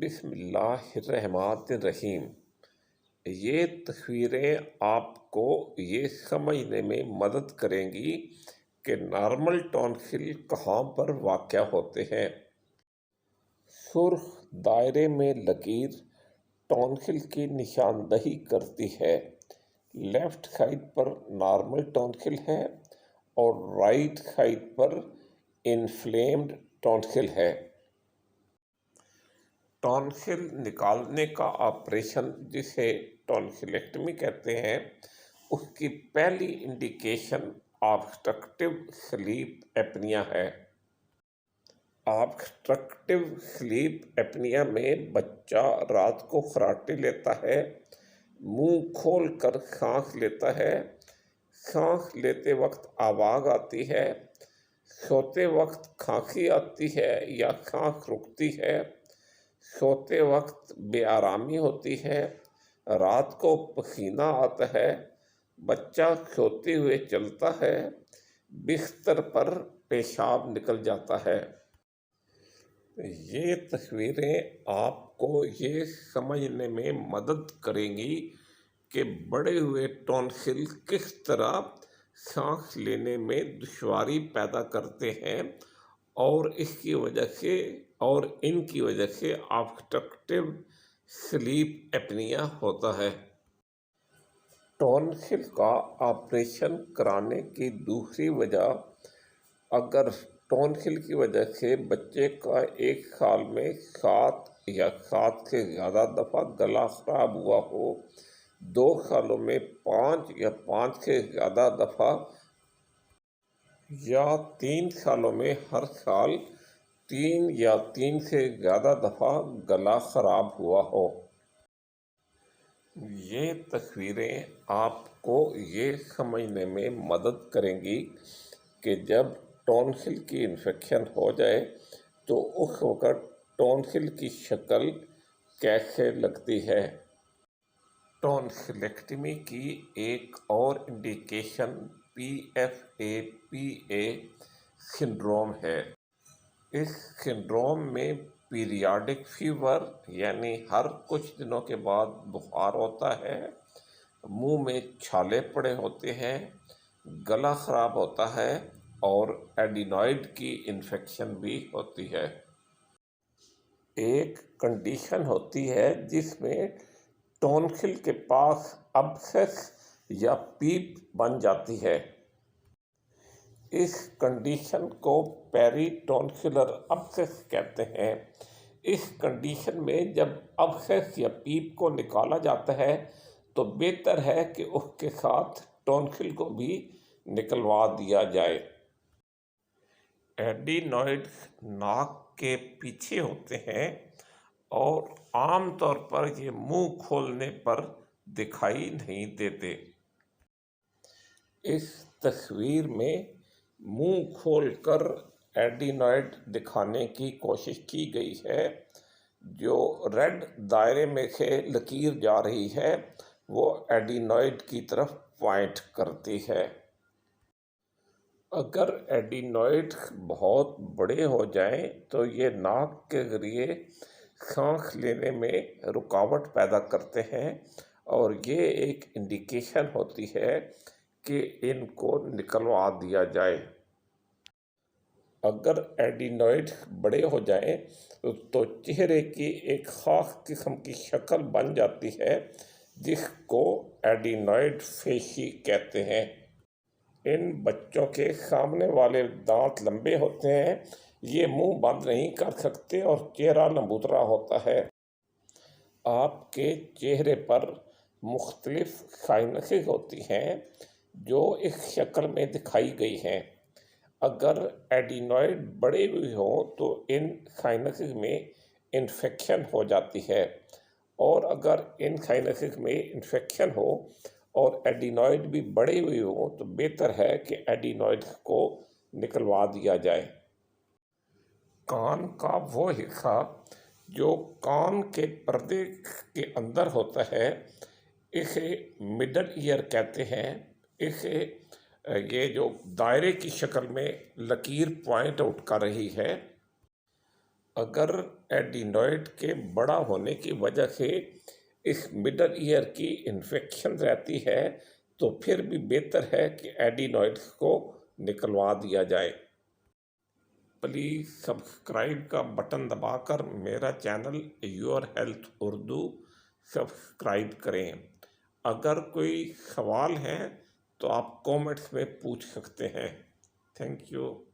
بسم اللہ الرحمن الرحیم۔ یہ تصویریں آپ کو یہ سمجھنے میں مدد کریں گی کہ نارمل ٹونسل کہاں پر واقع ہوتے ہیں۔ سرخ دائرے میں لکیر ٹونسل کی نشاندہی کرتی ہے۔ لیفٹ سائڈ پر نارمل ٹونسل ہے اور رائٹ سائڈ پر انفلیمڈ ٹونسل ہے۔ ٹونسل نکالنے کا آپریشن جسے ٹونسلیکٹمی کہتے ہیں، اس کی پہلی انڈیکیشن آبسٹرکٹیو سلیپ ایپنیا ہے۔ آبسٹرکٹیو سلیپ ایپنیا میں بچہ رات کو خراٹے لیتا ہے، منہ کھول کر سانس لیتا ہے، سانس لیتے وقت آواز آتی ہے، سوتے وقت کھانسی آتی ہے یا سانس رکتی ہے، سوتے وقت بے آرامی ہوتی ہے، رات کو پسینہ آتا ہے، بچہ سوتے ہوئے چلتا ہے، بستر پر پیشاب نکل جاتا ہے۔ یہ تصویریں آپ کو یہ سمجھنے میں مدد کریں گی کہ بڑے ہوئے ٹونسل کس طرح سانس لینے میں دشواری پیدا کرتے ہیں اور ان کی وجہ سے آبسٹرکٹیو سلیپ ایپنیا ہوتا ہے۔ ٹونسل کا آپریشن کرانے کی دوسری وجہ، اگر ٹونسل کی وجہ سے بچے کا ایک سال میں 7 یا 7 سے زیادہ دفعہ گلا خراب ہوا ہو، 2 سالوں میں 5 یا 5 سے زیادہ دفعہ، یا 3 سالوں میں ہر سال 3 یا 3 سے زیادہ دفعہ گلا خراب ہوا ہو۔ یہ تصویریں آپ کو یہ سمجھنے میں مدد کریں گی کہ جب ٹونسل کی انفیکشن ہو جائے تو اس وقت ٹونسل کی شکل کیسے لگتی ہے۔ ٹونسلیکٹمی کی ایک اور انڈیکیشن PFAPA سنڈروم ہے۔ اس سنڈروم میں پیریاڈک فیور یعنی ہر کچھ دنوں کے بعد بخار ہوتا ہے، منہ میں چھالے پڑے ہوتے ہیں، گلا خراب ہوتا ہے اور ایڈینوائڈ کی انفیکشن بھی ہوتی ہے۔ ایک کنڈیشن ہوتی ہے جس میں ٹونسل کے پاس ابسیس یا پیپ بن جاتی ہے۔ اس کنڈیشن کو پیری ٹونسلر ابسیس کہتے ہیں۔ اس کنڈیشن میں جب ابسیس یا پیپ کو نکالا جاتا ہے تو بہتر ہے کہ اس کے ساتھ ٹونسل کو بھی نکلوا دیا جائے۔ ایڈینوئڈز ناک کے پیچھے ہوتے ہیں اور عام طور پر یہ منہ کھولنے پر دکھائی نہیں دیتے۔ اس تصویر میں منہ کھول کر ایڈینوئڈ دکھانے کی کوشش کی گئی ہے۔ جو ریڈ دائرے میں سے لکیر جا رہی ہے وہ ایڈینوئڈ کی طرف پوائنٹ کرتی ہے۔ اگر ایڈینوئڈ بہت بڑے ہو جائیں تو یہ ناک کے ذریعے سانس لینے میں رکاوٹ پیدا کرتے ہیں اور یہ ایک انڈیکیشن ہوتی ہے کہ ان کو نکلوا دیا جائے۔ اگر ایڈینوئڈ بڑے ہو جائیں تو چہرے کی ایک خاص قسم کی شکل بن جاتی ہے جس کو ایڈینوئڈ فیشی کہتے ہیں۔ ان بچوں کے سامنے والے دانت لمبے ہوتے ہیں، یہ منہ بند نہیں کر سکتے اور چہرہ نمودرا ہوتا ہے۔ آپ کے چہرے پر مختلف سائنسز ہوتی ہیں جو اس شکل میں دکھائی گئی ہیں۔ اگر ایڈینوئڈ بڑے ہوئے ہوں تو ان سائنسز میں انفیکشن ہو جاتی ہے، اور اگر ان سائنسز میں انفیکشن ہو اور ایڈینوئڈ بھی بڑے ہوئے ہوں تو بہتر ہے کہ ایڈینوئڈ کو نکلوا دیا جائے۔ کان کا وہ حصہ جو کان کے پردے کے اندر ہوتا ہے اسے مڈل ایئر کہتے ہیں۔ اسے یہ جو دائرے کی شکل میں لکیر پوائنٹ آؤٹ کر رہی ہے، اگر ایڈینوائڈ کے بڑا ہونے کی وجہ سے اس مڈل ایئر کی انفیکشن رہتی ہے تو پھر بھی بہتر ہے کہ ایڈینوائڈ کو نکلوا دیا جائے۔ پلیز سبسکرائب کا بٹن دبا کر میرا channel your health Urdu subscribe کریں۔ اگر کوئی سوال ہے تو آپ کومنٹس میں پوچھ سکتے ہیں۔ Thank you.